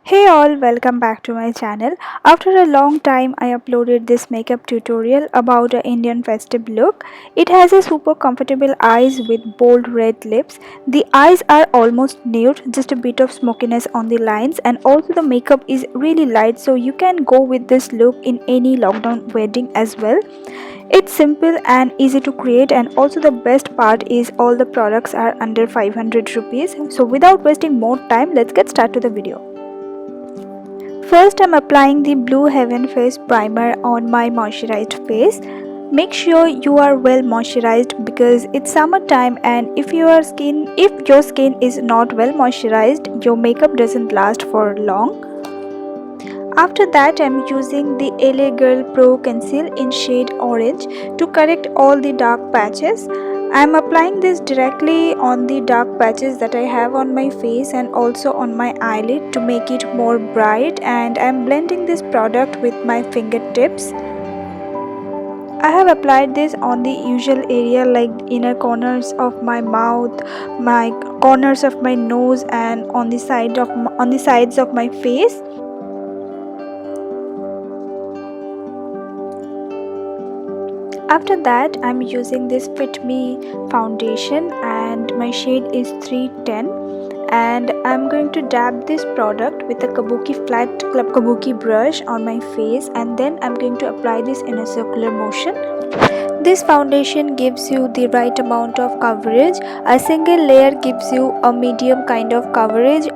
Hey all, welcome back to my channel. After a long time, I uploaded this makeup tutorial about an Indian festive look. It has a super comfortable eyes with bold red lips. The eyes are almost nude, just a bit of smokiness on the lines, and also the makeup is really light, so you can go with this look in any lockdown wedding as well. It's simple and easy to create, and also the best part is all the products are under 500 rupees. So without wasting more time, let's get started to the video. First, I'm applying the Blue Heaven Face Primer on my moisturized face. Make sure you are well moisturized because it's summertime, and if your skin is not well moisturized, your makeup doesn't last for long. After that, I'm using the LA Girl Pro Conceal in shade Orange to correct all the dark patches. I'm applying this directly on the dark patches that I have on my face and also on my eyelid to make it more bright, and I'm blending this product with my fingertips. I have applied this on the usual area like inner corners of my mouth, my corners of my nose, and on the sides of my face. After that, I'm using this Fit Me foundation and my shade is 310, and I'm going to dab this product with a flat kabuki brush on my face, and then I'm going to apply this in a circular motion. This foundation gives you the right amount of coverage. A single layer gives you a medium kind of coverage.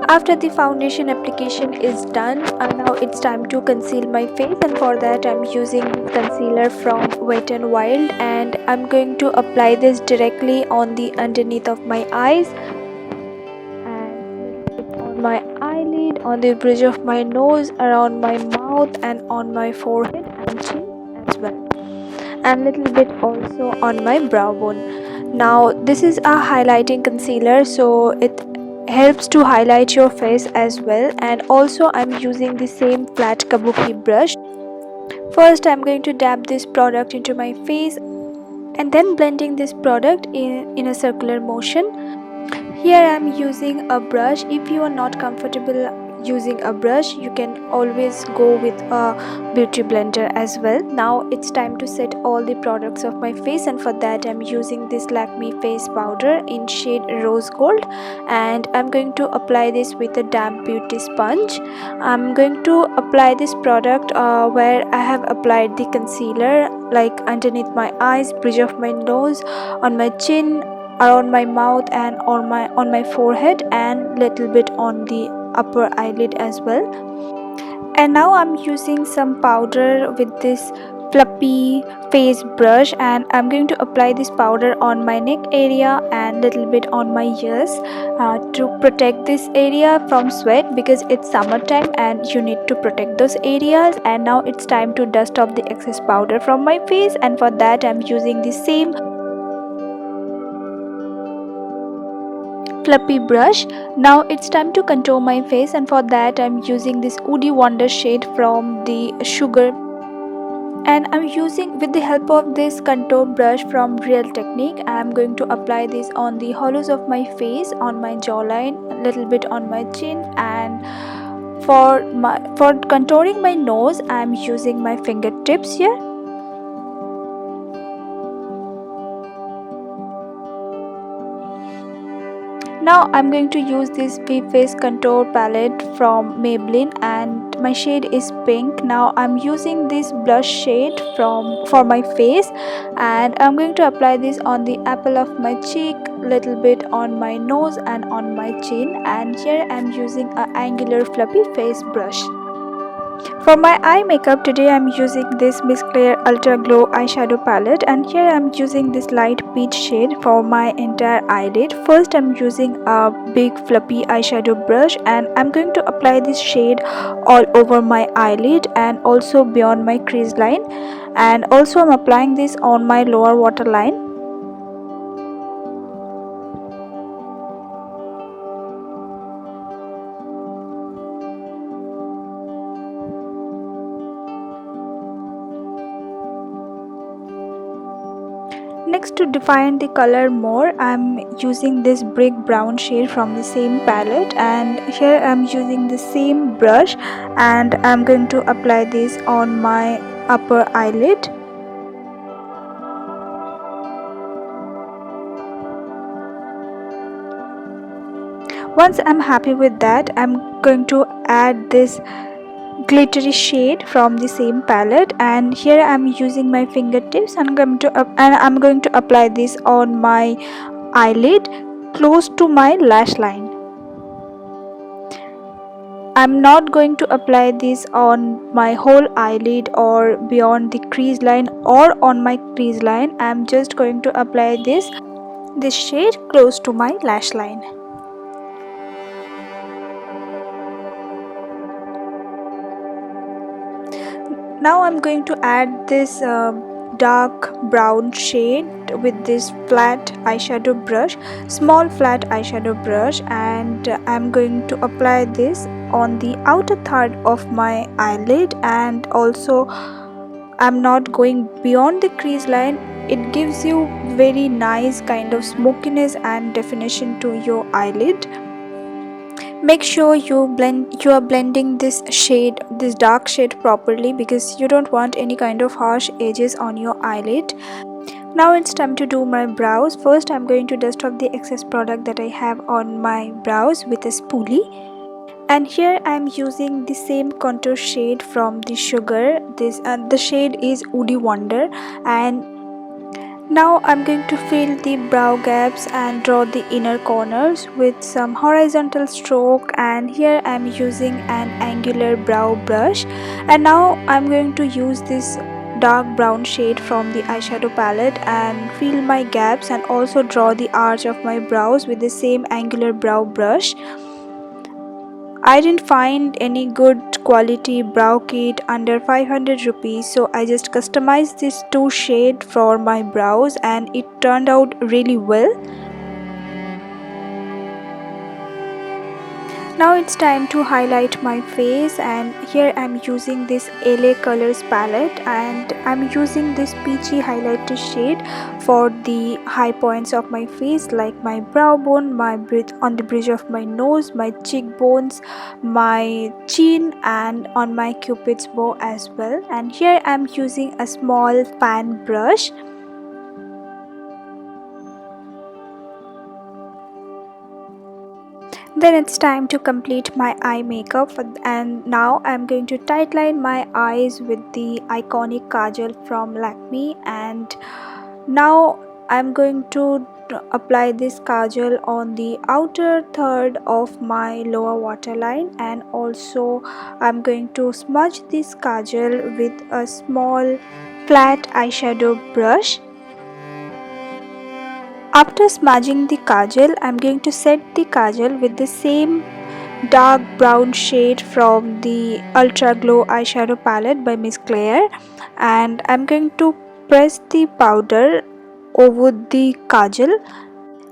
After the foundation application is done, now it's time to conceal my face, and for that I'm using concealer from Wet n Wild, and I'm going to apply this directly on the underneath of my eyes and little bit on my eyelid, on the bridge of my nose, around my mouth, and on my forehead and chin as well, and little bit also on my brow bone. Now this is a highlighting concealer, so it helps to highlight your face as well, and also I'm using the same flat kabuki brush. First I'm going to dab this product into my face and then blending this product in a circular motion. Here I'm using a brush. If you are not comfortable using a brush, you can always go with a beauty blender as well. Now it's time to set all the products of my face, and for that I'm using this Lakme face powder in shade Rose Gold, and I'm going to apply this with a damp beauty sponge. I'm going to apply this product where I have applied the concealer, like underneath my eyes, bridge of my nose, on my chin, around my mouth, and on my forehead, and little bit on the upper eyelid as well. And now I'm using some powder with this fluffy face brush, and I'm going to apply this powder on my neck area and little bit on my ears to protect this area from sweat, because it's summertime and you need to protect those areas. And now it's time to dust off the excess powder from my face, and for that I'm using the same fluffy brush. Now it's time to contour my face, and for that I'm using this Woody Wonder shade from the Sugar, and I'm using, with the help of this contour brush from Real Technique, I'm going to apply this on the hollows of my face, on my jawline, a little bit on my chin, and for contouring my nose I'm using my fingertips here. Now I'm going to use this face contour palette from Maybelline, and my shade is pink. Now I'm using this blush shade for my face, and I'm going to apply this on the apple of my cheek, little bit on my nose and on my chin, and here I'm using a angular fluffy face brush. For my eye makeup today I'm using this Miss Claire Ultra Glow eyeshadow palette, and here I'm using this light peach shade for my entire eyelid. First I'm using a big fluffy eyeshadow brush, and I'm going to apply this shade all over my eyelid and also beyond my crease line, and also I'm applying this on my lower waterline. Next, to define the color more, I'm using this brick brown shade from the same palette, and here I'm using the same brush and I'm going to apply this on my upper eyelid. Once I'm happy with that, I'm going to add this glittery shade from the same palette, and here I'm using my fingertips and I'm going to apply this on my eyelid close to my lash line. I'm not going to apply this on my whole eyelid or beyond the crease line or on my crease line. I'm just going to apply this shade close to my lash line. Now I'm going to add this dark brown shade with this flat eyeshadow brush, small flat eyeshadow brush, and I'm going to apply this on the outer third of my eyelid, and also I'm not going beyond the crease line. It gives you very nice kind of smokiness and definition to your eyelid. Make sure you are blending this dark shade properly, because you don't want any kind of harsh edges on your eyelid. Now it's time to do my brows. First, I'm going to dust off the excess product that I have on my brows with a spoolie. And here I'm using the same contour shade from the Sugar. The shade is Woody Wonder, and now I'm going to fill the brow gaps and draw the inner corners with some horizontal stroke, and here I'm using an angular brow brush. And now I'm going to use this dark brown shade from the eyeshadow palette and fill my gaps and also draw the arch of my brows with the same angular brow brush. I didn't find any good quality brow kit under 500 rupees, so I just customized this two shade for my brows and it turned out really well. Now it's time to highlight my face, and here I'm using this LA Colors palette and I'm using this peachy highlighter shade for the high points of my face, like my brow bone, my bridge on the bridge of my nose, my cheekbones, my chin, and on my cupid's bow as well. And here I'm using a small pan brush. Then it's time to complete my eye makeup, and now I'm going to tightline my eyes with the iconic kajal from Lakme, and now I'm going to apply this kajal on the outer third of my lower waterline, and also I'm going to smudge this kajal with a small flat eyeshadow brush. After smudging the kajal, I'm going to set the kajal with the same dark brown shade from the Ultra Glow eyeshadow palette by Miss Claire, and I'm going to press the powder over the kajal.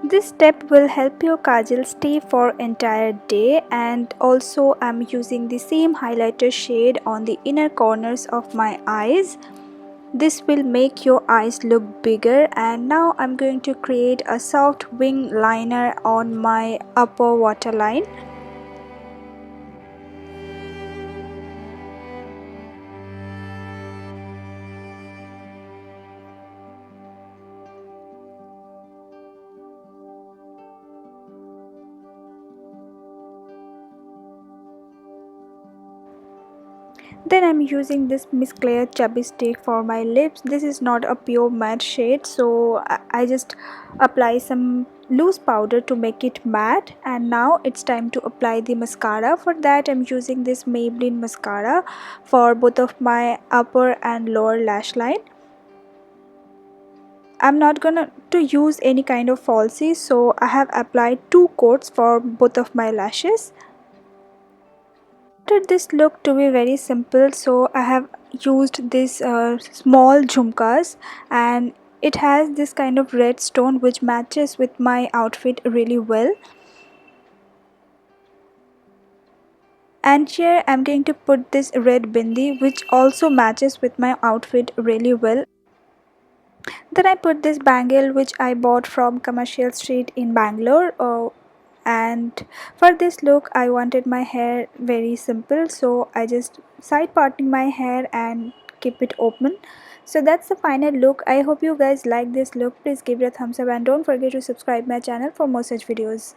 This step will help your kajal stay for entire day, and also I'm using the same highlighter shade on the inner corners of my eyes. This will make your eyes look bigger, and now I'm going to create a soft wing liner on my upper waterline. Then I'm using this Miss Claire Chubby stick for my lips. This is not a pure matte shade, so I just apply some loose powder to make it matte. And now it's time to apply the mascara. For that, I'm using this Maybelline mascara for both of my upper and lower lash line. I'm not gonna to use any kind of falsies, so I have applied two coats for both of my lashes. Wanted this look to be very simple, so I have used this small jhumkas, and it has this kind of red stone which matches with my outfit really well. And here I'm going to put this red bindi which also matches with my outfit really well. Then I put this bangle which I bought from Commercial Street in Bangalore. And for this look I wanted my hair very simple, so I just side parting my hair and keep it open. So that's the final look. I hope you guys like this look. Please give it a thumbs up and don't forget to subscribe my channel for more such videos.